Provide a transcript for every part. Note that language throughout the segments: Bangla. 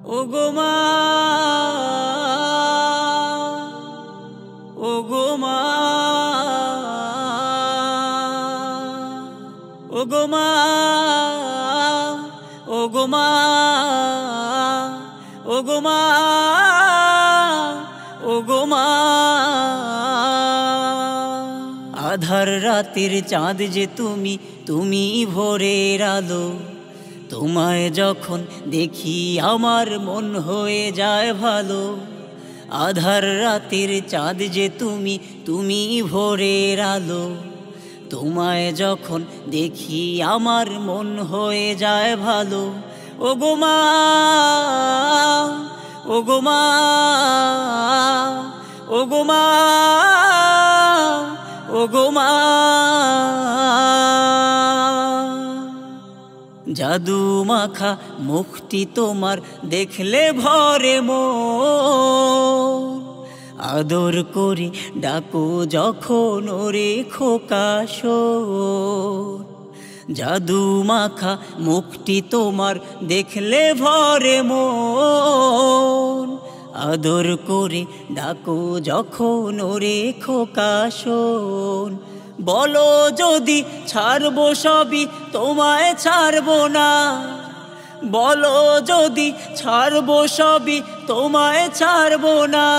ওগো মা, ওগো মা, ওগো মা, ওগো মা, ওগো মা, ওগো মা। আধার রাতের চাঁদ যে তুমি, তুমি ভোরের আলো। তোমায় যখন দেখি আমার মন হয়ে যায় ভালো। আধার রাতের চাঁদ যে তুমি, তুমি ভোরের আলো। তোমায় যখন দেখি আমার মন হয়ে যায় ভালো। ওগো মা, ওগো মা, ওগো মা, ওগো মা। জাদু মাখা মুখটি তোমার দেখলে ভরে মন। আদর করে ডাকো যখন ওরে খোকা শোন। জাদু মাখা মুখটি তোমার দেখলে ভরে মন। আদর করে ডাকো যখন ওরে খোকা শোন। বলো যদি ছাড়বো সবই, তোমায় ছাড়বো না। বলো যদি ছাড়বো সবই, তোমায় ছাড়বো না।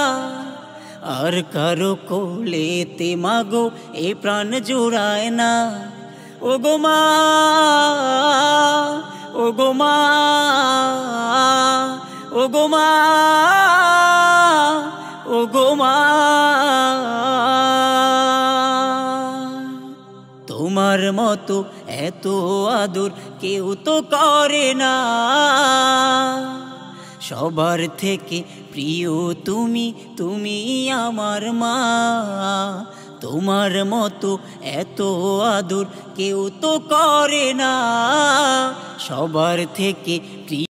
আর কারো কোলেতে মাগো এ প্রাণ জোড়ায় না। ওগো মা, ওগো মা, ওগো মা, ওগো মা। তোমার মতো এত আদর কেউ তো করে না। সবার থেকে প্রিয় তুমি, তুমি আমার মা। তোমার মতো এত আদর কেউ তো করে না। সবার থেকে প্রিয়